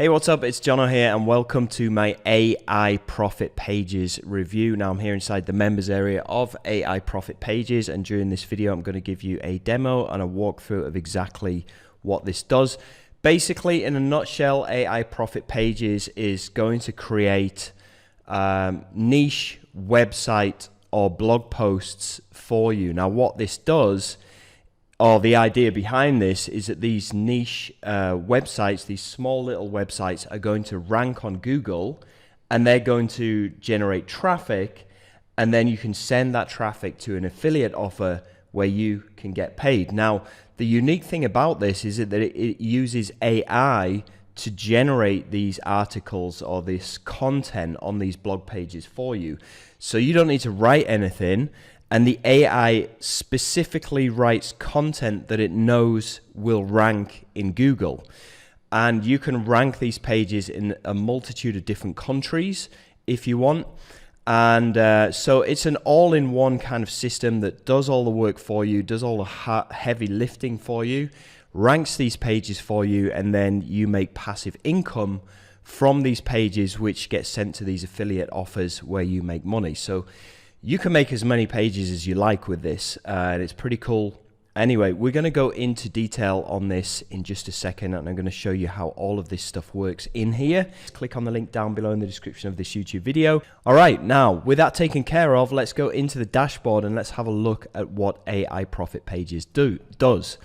Hey, what's up? It's Jono here and welcome to my AI Profit Pages review. Now I'm here inside the members area of AI Profit Pages, and during this video I'm going to give you a demo and a walkthrough of exactly what this does. Basically, in a nutshell, AI Profit Pages is going to create niche website or blog posts for you. Now what this does, or the idea behind this, is that these niche websites, these small little websites, are going to rank on Google, and they're going to generate traffic, and then you can send that traffic to an affiliate offer where you can get paid. Now, the unique thing about this is that it uses AI to generate these articles or this content on these blog pages for you. So you don't need to write anything, and the AI specifically writes content that it knows will rank in Google. And you can rank these pages in a multitude of different countries if you want. And so it's an all-in-one kind of system that does all the work for you, does all the heavy lifting for you, ranks these pages for you, and then you make passive income from these pages, which gets sent to these affiliate offers where you make money. So you can make as many pages as you like with this, and it's pretty cool. Anyway, we're going to go into detail on this in just a second, and I'm going to show you how all of this stuff works in here. Click on the link down below in the description of this YouTube video. All right, now with that taken care of, let's go into the dashboard and let's have a look at what AI Profit Pages does.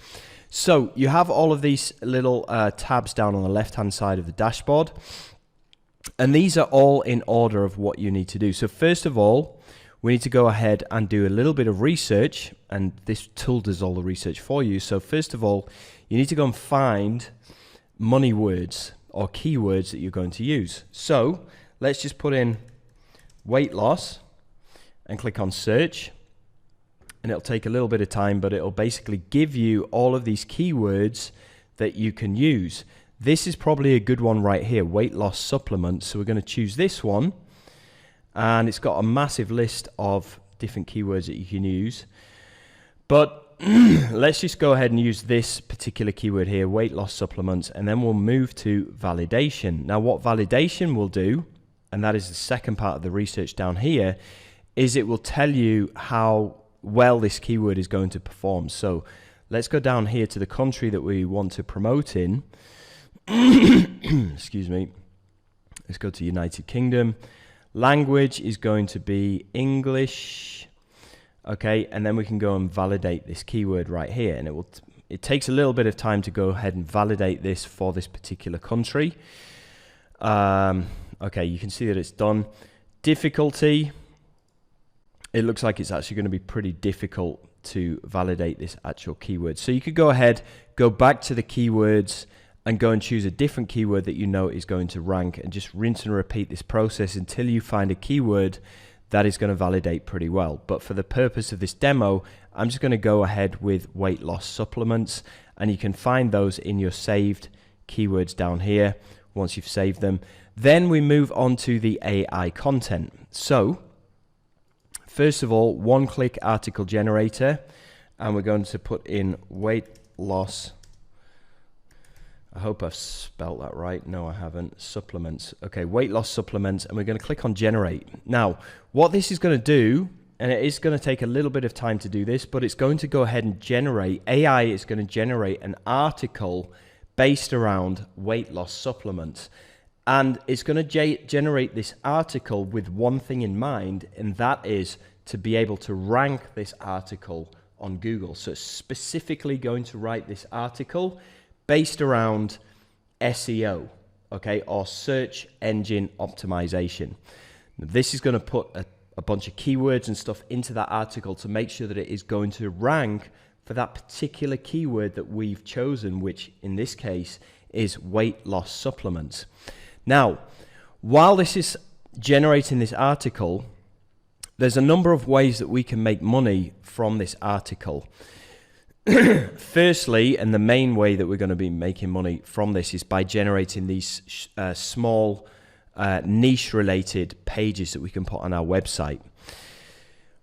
So you have all of these little tabs down on the left-hand side of the dashboard, and these are all in order of what you need to do. So first of all, we need to go ahead and do a little bit of research, and this tool does all the research for you. So first of all, you need to go and find money words or keywords that you're going to use. So let's just put in weight loss and click on search, and it'll take a little bit of time, but it'll basically give you all of these keywords that you can use. This is probably a good one right here, weight loss supplements. So we're going to choose this one. And it's got a massive list of different keywords that you can use. But let's just go ahead and use this particular keyword here, weight loss supplements, and then we'll move to validation. Now what validation will do, and that is the second part of the research down here, is it will tell you how well this keyword is going to perform. So let's go down here to the country that we want to promote in. Excuse me. Let's go to United Kingdom. Language is going to be English. Okay, and then we can go and validate this keyword right here, and it takes a little bit of time to go ahead and validate this for this particular country. Okay, you can see that it's done. Difficulty, it looks like it's actually going to be pretty difficult to validate this actual keyword. So you could go ahead, go back to the keywords, and go and choose a different keyword that you know is going to rank, and just rinse and repeat this process until you find a keyword that is going to validate pretty well. But for the purpose of this demo, I'm just going to go ahead with weight loss supplements, and you can find those in your saved keywords down here once you've saved them. Then we move on to the AI content. So first of all, one-click article generator, and we're going to put in weight loss. I hope I've spelt that right. No, I haven't. Supplements. Okay, weight loss supplements, and we're going to click on generate. Now, what this is going to do, and it is going to take a little bit of time to do this, but it's going to go ahead and generate, AI is going to generate an article based around weight loss supplements. And it's going to generate this article with one thing in mind, and that is to be able to rank this article on Google. So it's specifically going to write this article based around SEO, okay, or search engine optimization. Now, this is going to put a bunch of keywords and stuff into that article to make sure that it is going to rank for that particular keyword that we've chosen, which in this case is weight loss supplements. Now, while this is generating this article, there's a number of ways that we can make money from this article. Firstly, and the main way that we're going to be making money from this is by generating these small niche related pages that we can put on our website.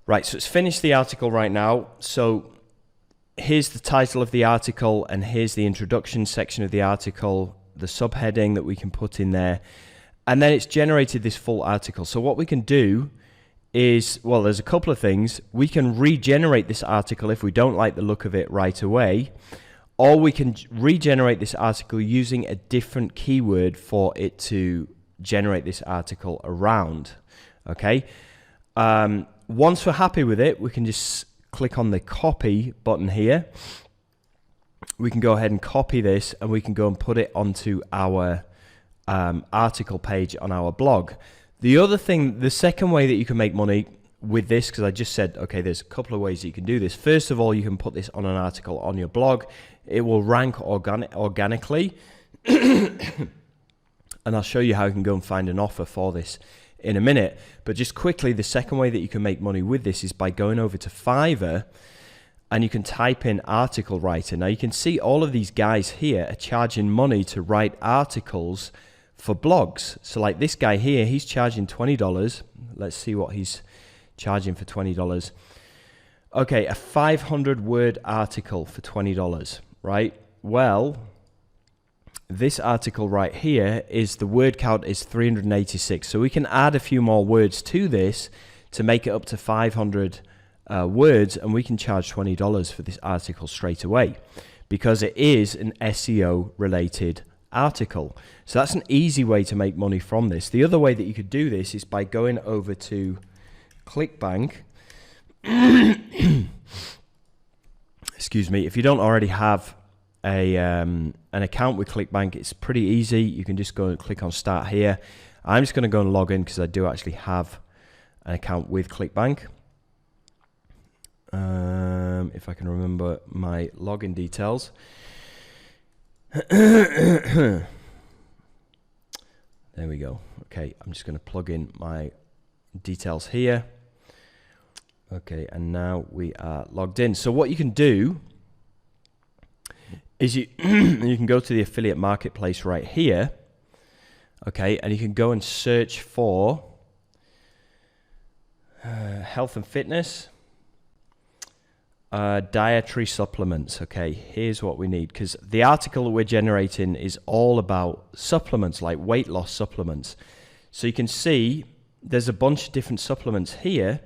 Right, so it's finished the article right now. So here's the title of the article, and here's the introduction section of the article. the subheading that we can put in there, and then it's generated this full article. So what we can do is, well, there's a couple of things. We can regenerate this article if we don't like the look of it right away, or we can regenerate this article using a different keyword for it to generate this article around. Okay. Once we're happy with it, we can just click on the copy button here. We can go ahead and copy this, and we can go and put it onto our article page on our blog. The other thing, the second way that you can make money with this, because I just said, okay, there's a couple of ways that you can do this. First of all, you can put this on an article on your blog. It will rank organically. And I'll show you how you can go and find an offer for this in a minute. But just quickly, the second way that you can make money with this is by going over to Fiverr, and you can type in article writer. Now you can see all of these guys here are charging money to write articles for blogs. So like this guy here, he's charging $20. Let's see what he's charging for $20. Okay, a 500-word article for $20, right? Well, this article right here is, the word count is 386. So we can add a few more words to this to make it up to 500 words, and we can charge $20 for this article straight away because it is an SEO related article. So that's an easy way to make money from this. The other way that you could do this is by going over to ClickBank. Excuse me. If you don't already have an account with ClickBank, it's pretty easy. You can just go and click on start here. I'm just going to go and log in because I do actually have an account with ClickBank. If I can remember my login details. There we go. Okay, I'm just going to plug in my details here. Okay, and now we are logged in. So what you can do is you can go to the affiliate marketplace right here. Okay, and you can go and search for health and fitness, dietary supplements. Okay, here's what we need, because the article that we're generating is all about supplements, like weight loss supplements. So you can see there's a bunch of different supplements here,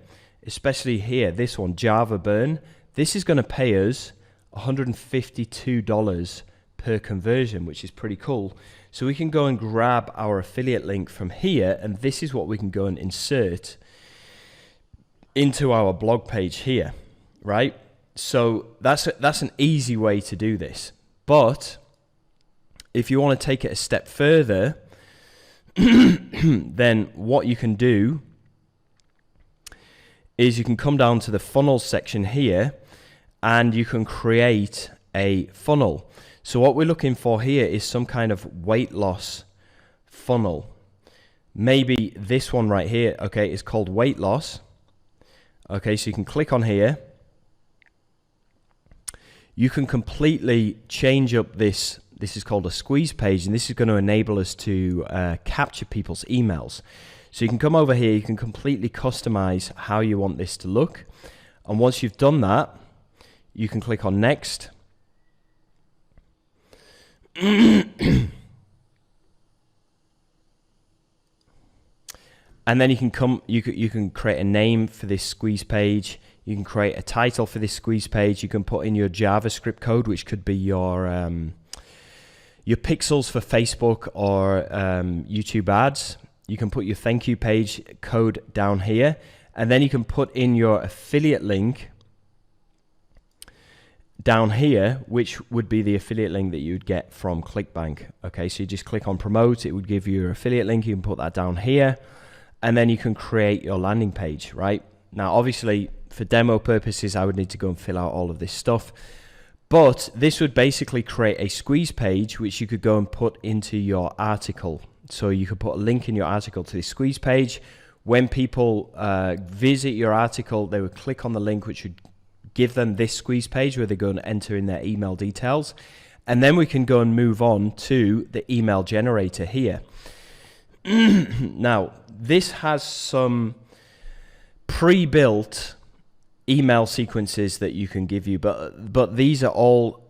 especially here, this one, Java Burn. This is going to pay us $152 per conversion, which is pretty cool. So we can go and grab our affiliate link from here, and this is what we can go and insert into our blog page here, right? So that's an easy way to do this. But if you want to take it a step further, then what you can do is you can come down to the funnels section here, and you can create a funnel. So what we're looking for here is some kind of weight loss funnel. Maybe this one right here, okay, is called weight loss. Okay, so you can click on here. You can completely change up this. This is called a squeeze page, and this is going to enable us to capture people's emails. So you can come over here, you can completely customize how you want this to look. And once you've done that, you can click on next. And then you can create a name for this squeeze page. You can create a title for this squeeze page. You can put in your JavaScript code, which could be your pixels for Facebook or YouTube ads. You can put your thank you page code down here, and then you can put in your affiliate link down here, which would be the affiliate link that you would get from ClickBank. Okay, so you just click on promote, it would give you your affiliate link. You can put that down here, and then you can create your landing page, right? Now, obviously, for demo purposes, I would need to go and fill out all of this stuff, but this would basically create a squeeze page, which you could go and put into your article. So you could put a link in your article to this squeeze page. When people visit your article, they would click on the link, which would give them this squeeze page where they go and enter in their email details. And then we can go and move on to the email generator here. Now, this has some pre-built email sequences that you can give you, but these are all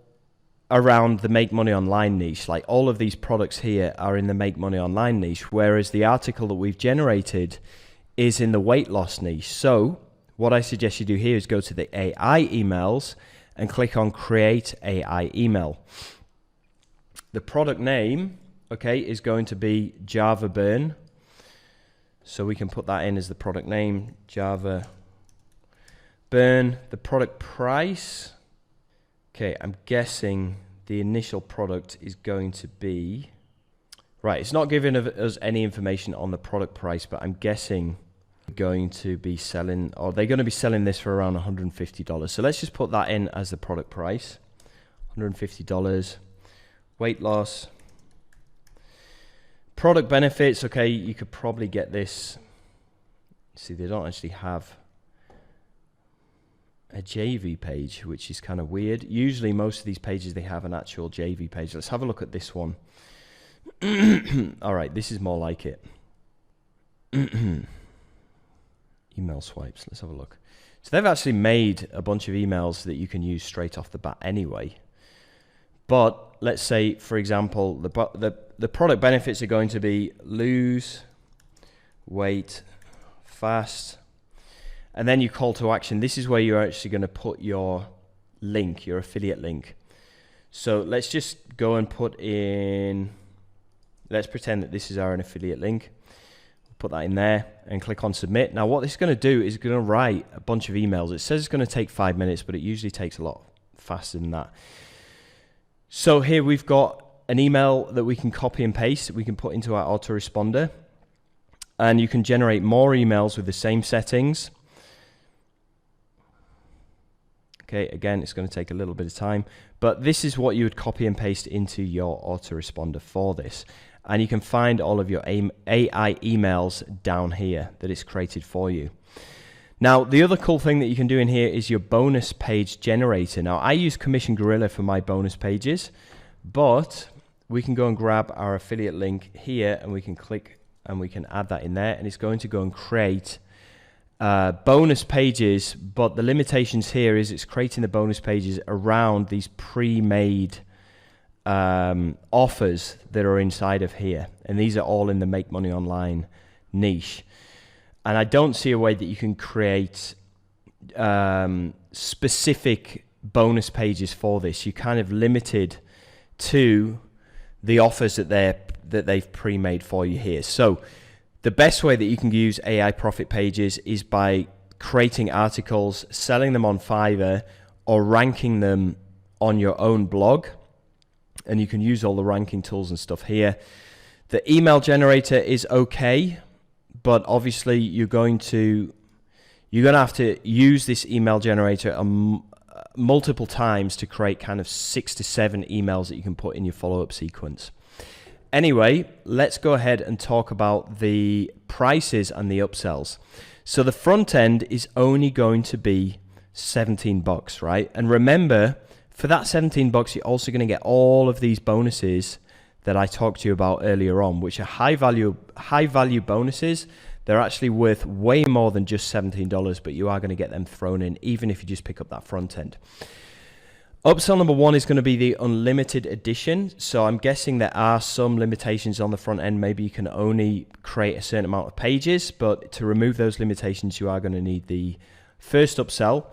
around the make money online niche. Like all of these products here are in the make money online niche, whereas the article that we've generated is in the weight loss niche. So what I suggest you do here is go to the AI emails and click on create AI email. The product name, okay, is going to be Java Burn. So we can put that in as the product name, Java Burn. The product price, okay, I'm guessing the initial product is going to be, right, it's not giving us any information on the product price, but I'm guessing going to be selling, or they're going to be selling this for around $150. So let's just put that in as the product price, $150. Weight loss. Product benefits, okay, you could probably get this. See, they don't actually have a JV page, which is kind of weird. Usually most of these pages, they have an actual JV page. Let's have a look at this one. All right, this is more like it. Email swipes, let's have a look. So they've actually made a bunch of emails that you can use straight off the bat anyway. But let's say, for example, the product benefits are going to be lose weight fast. And then your call to action. This is where you're actually going to put your link, your affiliate link. So let's just go and put in, let's pretend that this is our affiliate link. Put that in there and click on submit. Now what this is going to do is going to write a bunch of emails. It says it's going to take 5 minutes, but it usually takes a lot faster than that. So here we've got an email that we can copy and paste, that we can put into our autoresponder, and you can generate more emails with the same settings. Okay, again, it's going to take a little bit of time, but this is what you would copy and paste into your autoresponder for this. And you can find all of your AI emails down here that it's created for you. Now, the other cool thing that you can do in here is your bonus page generator. Now, I use Commission Gorilla for my bonus pages, but we can go and grab our affiliate link here and we can click and we can add that in there, and it's going to go and create bonus pages. But the limitations here is it's creating the bonus pages around these pre-made offers that are inside of here, and these are all in the make money online niche. And I don't see a way that you can create specific bonus pages for this. You're kind of limited to the offers that they've pre-made for you here. So the best way that you can use AI profit pages is by creating articles, selling them on Fiverr, or ranking them on your own blog. And you can use all the ranking tools and stuff here. The email generator is okay, but obviously you're going to have to use this email generator multiple times to create kind of 6 to 7 emails that you can put in your follow-up sequence. Anyway, let's go ahead and talk about the prices and the upsells. So the front end is only going to be $17, right? And remember, for that $17, you're also going to get all of these bonuses that I talked to you about earlier on, which are high value bonuses. They're actually worth way more than just $17, but you are going to get them thrown in even if you just pick up that front end. Upsell number 1 is going to be the unlimited edition. So I'm guessing there are some limitations on the front end. Maybe you can only create a certain amount of pages, but to remove those limitations, you are going to need the first upsell.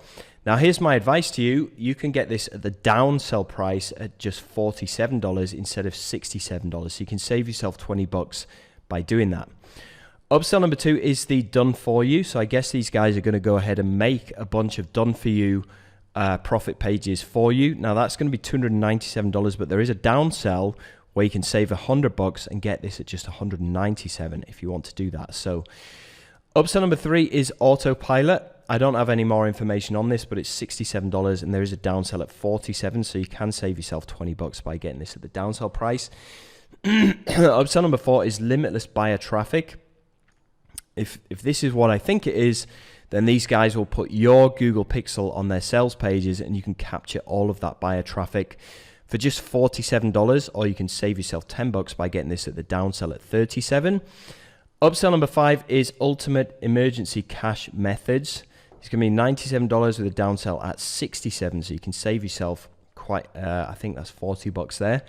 Now, here's my advice to you. You can get this at the downsell price at just $47 instead of $67. So you can save yourself $20 by doing that. Upsell number 2 is the done for you. So I guess these guys are going to go ahead and make a bunch of done for you profit pages for you. Now, that's going to be $297, but there is a downsell where you can save $100 and get this at just $197 if you want to do that. So upsell number 3 is autopilot. I don't have any more information on this, but it's $67 and there is a downsell at $47, so you can save yourself $20 by getting this at the downsell price. Upsell number 4 is limitless buyer traffic. If this is what I think it is, then these guys will put your Google Pixel on their sales pages and you can capture all of that buyer traffic for just $47, or you can save yourself $10 by getting this at the downsell at $37. Upsell number 5 is ultimate emergency cash methods. It's going to be $97 with a downsell at $67, so you can save yourself quite, I think that's $40 there.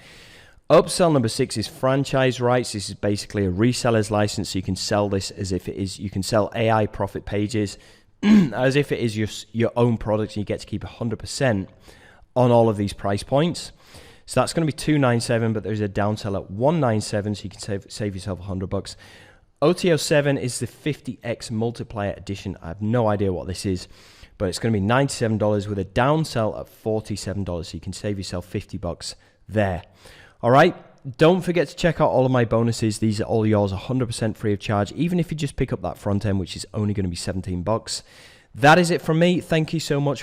Upsell number 6 is franchise rights. This is basically a reseller's license. So you can sell this as if it is, you can sell AI profit pages as if it is your own product, and you get to keep 100% on all of these price points. So that's going to be $297, but there's a downsell at $197, so you can save yourself $100. OTO 7 is the 50x multiplier edition. I have no idea what this is, but it's going to be $97 with a downsell at $47, so you can save yourself $50 there. All right, don't forget to check out all of my bonuses. These are all yours 100% free of charge, even if you just pick up that front end, which is only going to be $17. That is it from me. Thank you so much